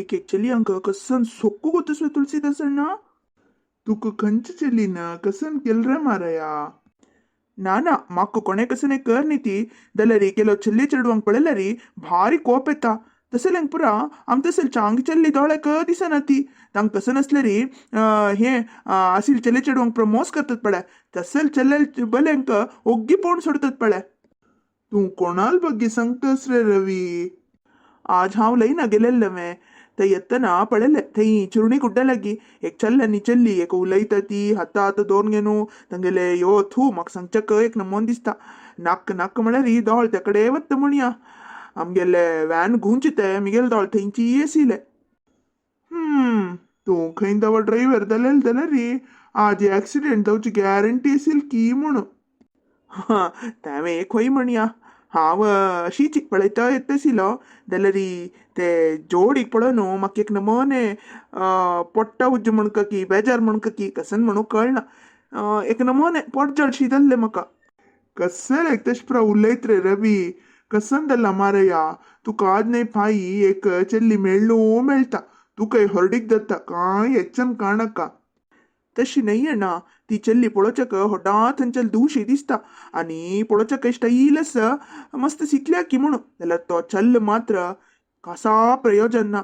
एक ऍक्च्युली अंक कसन सोक्को गोतस तुलसीदास अण्णा तुक खंच ಚೆಲ್ಲಿನ ಕಸನ್ ಕೆಲ್ರೆ ಮಾರಯ್ಯ ನಾನ ಮಕ್ಕ ಕೊನೆ ಕಸನೆ कर नीती दलरी केलो छल्ली चढवंक पळेलरी भारी कोप येता तसं लंग पुरा आम तसल चांग चल्ली दोळे क दिसनाती तांग कसं नसले री हे आसिल चल्ली चढवंक प्रमोस करतात पळे तसल चल्लेल बलेंक ओग्गी पोण सोडतात पळे तू कोणाल ಬಗ್ಗೆ सांगतस रे रवी आज हांव लयना गेलेल्लें थंय येतना पळयलें थंय चिरुणी कुड्डा लागीं एक चल्ल आनी चल्ली एक उलयता ती हाता हात दोन घेनू तांगेले यो थू म्हाका सांगच्याक एक नमोन दिसता नाक नाक म्हळ्यार ही दोळ ते कडेन वत्ता म्हणया आमगेले व्हॅन घुंच ते मिगेल दोळ थंयची येसिले तूं खंय दवर ड्रायव्हर जालेल जाल्यार री आज एक्सिडेंट जावची गॅरंटी असेल की म्हणून हा त्यावेळी एक होई म्हणया हांव अशीच पळयता येतशिलो जाल्यार ते जोडीक पळय न्हू म्हाका एक नमोने पोट्टा उज्ज म्हणका की बेजार म्हणका की कसन म्हणू कळना एक नमोने पोट जळशी जाल्ले म्हाका कसन एक तशें प्रा उलयत रे रवी कसन जाल्ला मारया तुका आज नाही फाई एक चेल्ली मेळ्ळू मेळटा तुका हरडीक जाता कांय हेच्चन काणका तशी नाही आहे ना ती चल्ली पळोवच्याक होडात थंयच्यान दुशी दिसता आनी पळोवच्याक स्टाईल आसा मस्त शिकल्या की म्हणून जाल्यार तो चल्ल मात्र कसा प्रयोजन ना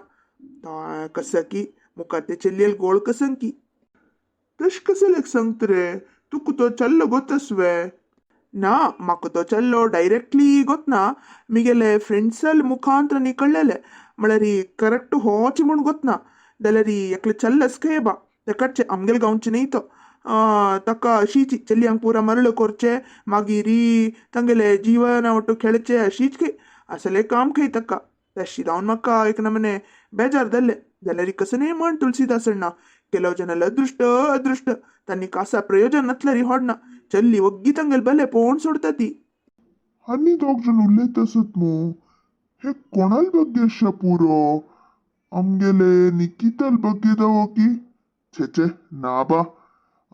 कसं की मुखार ते चल्लेल गोळ कसन की तश कसं लेक सांगत रे तुका तो चल्ल गोतस वे ना म्हाका तो चल्लो डायरेक्टली गोतना मिगेले फ्रेंड्सल मुखांतर निकळलेले म्हळ्यार करेक्ट होच म्हूण गोतना जाल्यार एकले चल्लस खंय बा तेकाचे आमगेल गांवचे न्ही तो ताका अशीच चलयांक पुरा मरळ करचे मागीर तांगेले जीवन आवटो खेळचे अशीच खंय असले काम खंय ताका तशी जावन म्हाका एक नमने बेजार जाल्ले जाल्यार कसं म्हण तुलसीदास अण्णा केलो जनाल अदृष्ट अदृष्ट तांणी कासा प्रयोजन नसल्यार होडना चल्ली वग्गी तांगेल बले पोवन सोडता ती आनी दोग जण उलयत आसत मू हे कोणाल ಬಗ್ಗೆ ಪೂರೋ ಅಮ್ಗೆಲೆ ನಿಖಿತಲ್ ಬಗ್ಗೆ ಇದಾವೋ की छे ना बा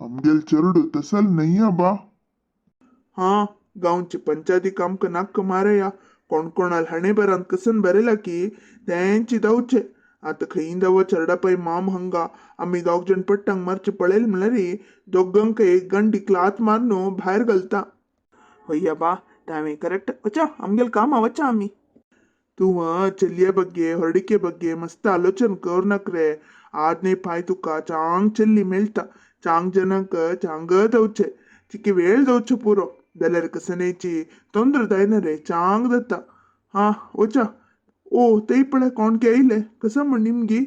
अमगेल चरड तसल नहीं बा हाँ गांवचे पंचायती काम नाक मारया कोण कोणाल हणे बरांत कसन बरेला की तेंची दावचे आता खंय दाव चरडापै माम हंगा आम्ही दोग जण पट्टांक मारचे पळेल म्हणल्यार दोगांक एक गंडी क्लात मारनो भायर घालता होಯ್ಯ बा तावे करेक्ट वचा आमगेल काम वचा आम्ही तू चलिये ಬಗ್ಗೆ ಹೊರಡಿಕೆ ಬಗ್ಗೆ मस्त आलोचन कर नक्रे आज नाही पाय तुका चांग चल्ली मेळटा चांग जनक चांग जावचे चिके वेळ जावचे पुरो जाल्यार कसनेची ತೊಂದ್ರೆ जायना रे चांग जाता हा वचा ओ तेई पळय कोण के आयले कसं म्हण निमगी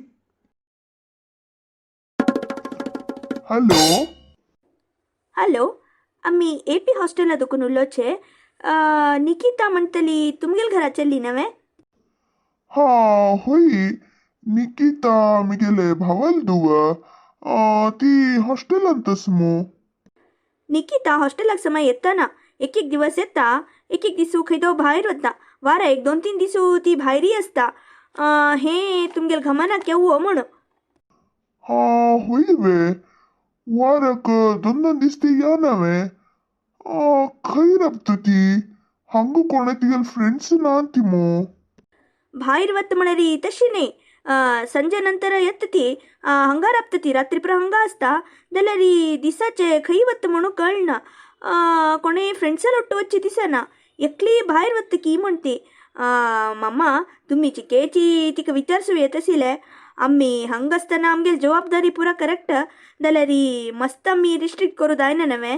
हॅलो हॅलो आम्ही AP हॉस्टेलला दुखून उरलोचे निकिता म्हणटली तुमगेल घराचेल्ली नवे हा होई निकिता मिगेले भावल दुव ती हॉस्टेलांतस मू निकिता हॉस्टेलाक समय येताना एक एक दिवस येता एक एक दिसू खंय तो भायर वता वारा एक 2-3 दिसू ती भायरी असता हे तुमगेल घमाना केव्हो म्हण हा होई वे वारक दोन दोन दिसते या नवे खंय रबत ती हांगू कोणे तिगेल फ्रेंड्स ना ती मू भायर वत म्हणरी तशी न्ही संजे नंतर येता ती हंगा राबता ती रात्रीपुरा हंगा असता जाल्यार दिसाचे खंय वता म्हणू कळना कोणे फ्रेंड्साल ಒಟ್ಟು वच्ची दिसना एकली भायर वता की म्हणटी मम्मा तुम्ही चिकेची तिका विचारसू येत आशिल्ले आम्ही हंगासतना आमगेल जबाबदारी पुरा करेक्ट जाल्यार मस्त आमी रिस्ट्रिक्ट करू जायना नवे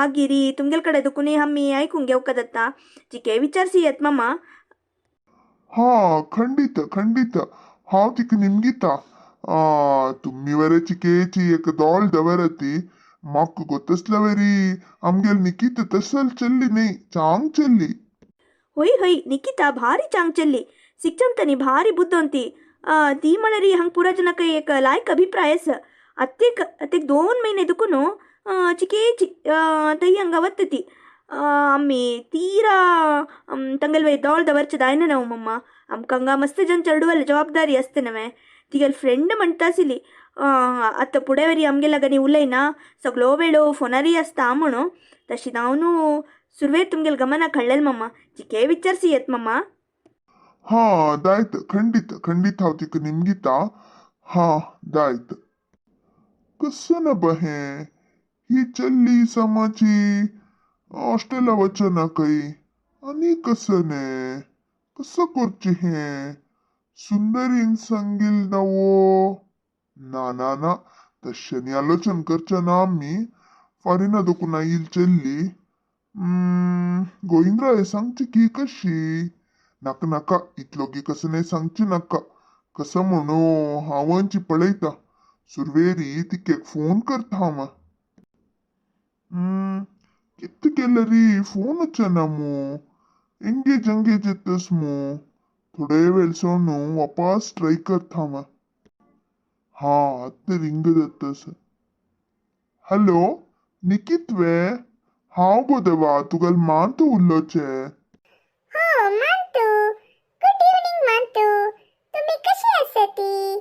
मागीर तुमगेल कडेन दुखून आमी आयकूंक घेवका जाता चिके विचारसी येत मम्मा हा खंडित खंडित हांव तिका निमगिता तुम्ही वरे चिकेची एक दोळ दवरती म्हाका गोतसल्या वेरी आमगेल निकित तसल चल्ली न्ही चांग चल्ली होय होय निकिता भारी चांग चल्ली सिक्चमतनी भारी बुद्धोंती ती म्हणरी हंग पुरा जनक एक लायक अभिप्राय आसा अत्येक 2 महिने दुखून चिकेची तई हंगा वत्त ती आम्ही तीरा ತಂಗಲ್ ವೈ ದೋಳ್ದ ಬರ್ಚದಾಯ್ನ ನಾವು ಮಮ್ಮ ಆಮ್ಕಂಗ ಮಸ್ತ್ ಜನ ಚರ್ಡುವಲ್ಲ ಜವಾಬ್ದಾರಿ असते नवे तिगेल फ्रेंड म्हणटासिली आतां पुढे वरी आमगे लागनी उलयना सगळो वेळो फोनारी आसता म्हणू तशी हांव न्हू सुरवेर तुमगेल गमनाक हाडलेलें मम्मा चिके विचारसी येत मम्मा हा दायत खंडित खंडित हाव तिक निमगीता हा दायत कसं न बहे ही चल्ली समाची हॉस्टेलला वचना काही आणि कसं ने कसं करची हे सुंदरीन संगील नवो ना ना ना तशाने आलोचन करच्या ना आम्ही फारीना दुकुना येईल चल्ली गोविंदराय सांगची की कशी नका नका इतलोगी कसं नाही सांगची नका कसं म्हणू हावांची पळयता सुरवेरी तिके फोन करता हामा किती केलं रे फोन ना मो एंगेज एंगेज येतस मो थोडे वेळ सोडून वापस ट्राय करता हामा हा आता रिंग जातस हॅलो निकित वे हांव गो देवा तुगेल मानतो उरलोचे हो मानतू गुड इव्हनिंग मानतू तुम्ही कशी आसती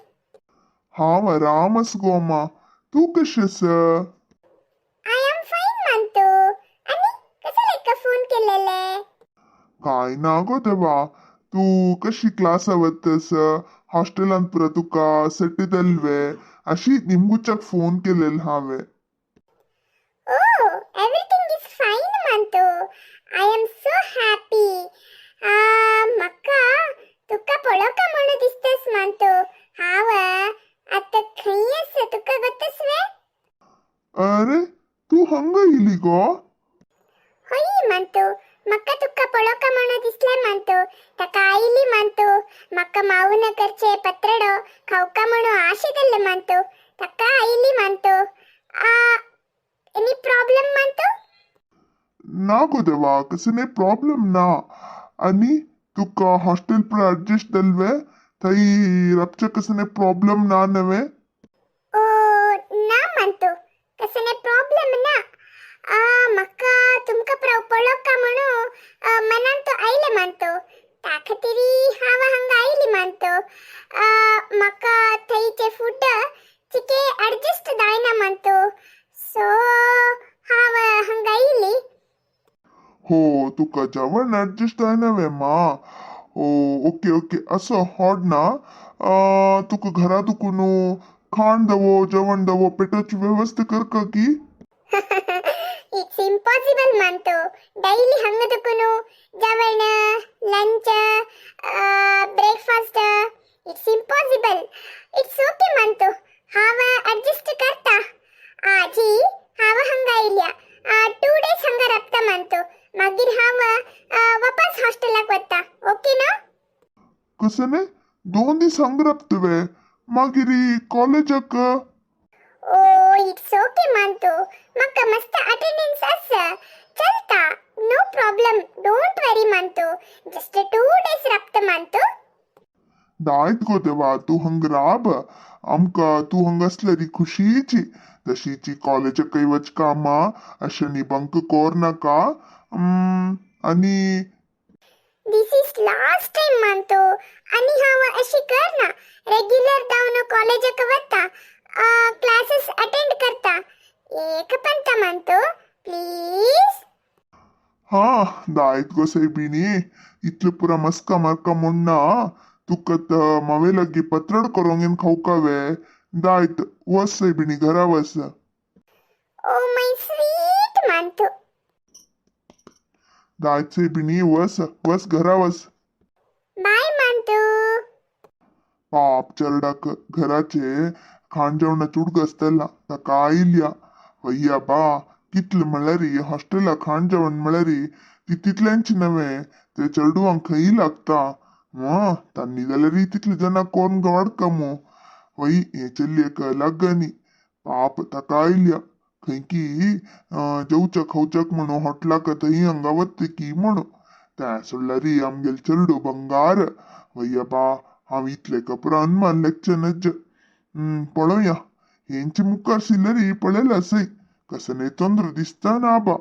हांव आरामस गोमा तू कशी आस आय एम फाईन मानतू आणि कसं लेका फोन केलेले काय ना गो देवा तू कशी क्लास आवतस हॉस्टेलांत पुरा तुका सट्टी दल्वे अशी निमगुच्याक फोन केलेल हांवे ओ एव्हरीथिंग इज फाईन मानतू आय एम सो हॅपी म्हाका तुका पळोवका म्हणून दिसतस मानतू हांव आता खंय आसा तुका गोतस वे अरे तू हंग इली गो होय मानतू म्हाका तुका पळोवका म्हणून दिसलें मानतू ताका आयली मानतू म्हाका मावून करचे पत्रडो खावका म्हणून आशिल्ले मानतू ताका आयली मानतू एनी प्रॉब्लेम मानतू ना गो देवा कसं नाही प्रॉब्लेम ना आणि तुका हॉस्टेल पुरा ऍडजस्ट दल्वे थंय रातचे कसं नाही प्रॉब्लेम ना नवे ओ ना मानतू कसं नाही प्रॉब्लेम ना म्हाका तुमका पळोवका म्हणून मनान तो आयले मानतू त्या खातीर हांव हांगा आयली मानतू म्हाका थंयचे फूड चिके ऍडजस्ट जायना मानतू सो हांव हांगा आयली हो तुका जेवण ऍडजस्ट आहे नवे मा ओ ओके ओके असं हॉड ना तुका घरा तुकून खाण दवो जेवण दवो पेटाची व्यवस्था करका की इट्स इंपॉसिबल मानतो ಡೈಲಿ ಹಂಗ ತಕುನು ಜವಣ lunch breakfast it's impossible it's okay मानतो हाव ऍडजस्ट करता आजी हाव हंगा आयल्या 2 days हंगा राबता मानतो मागीर हाव वापस हॉस्टेलाक वता ओके ना कसं नाही 2 दीस हंग राबतवे मागिरी कॉलेजाक ओ इट्स ओके मानतो म्हाका मस्त अटेंडन्स आसा चलता नो प्रॉब्लेम डोंट वरी मानतो जस्ट 2 days राबता मानतो दायत गो देवा तू हंग राब आमका तू हंग असल्यारी खुशीची तशीची कॉलेज काही वचका मा अशनी बंक कोर नाका आणि दिस इज लास्ट टाइम मानतो आणि हाव अशी कर ना रेग्युलर जाऊन कॉलेजक वता क्लासेस अटेंड करता एक पंत मानतो प्लीज हा दायत गो साहेबिनी इतले पुरा मस्का मारका म्हणना तुका मावे लगी पत्रड करोंगेन खाऊकावे दायत वस साहेबिनी घरा वस ओ माय स्वीट मानतो दायत साहेबिनी वस वस घरा वस बाय मानतो पाप चरडाक घराचे खाण जेवणा चुडक असतला ताका आयल्या वय्या बा कितले म्हळ्यारी हॉस्टेला खाण जेवण म्हळ्यारी ती तितल्यांची नव्हे ते चेडूवांक खंयी लागता तांनी जाल्यार तितले जना कोण गवाडका मो वय हे चल्लेक लागनी पाप ताका आयल्या खंय की जेवच्या खावच्याक म्हणू हॉटलाक थंय हांगा वत्ते की म्हणू त्या सोडल्यारी आमगेल चेडू बंगार वय्या बा हांव इतले कपरा अनमान लेक्चनच पळोवया हेंची मुखार सिलरी पळयला सई कसं नाही चंद्र दिसता ना बा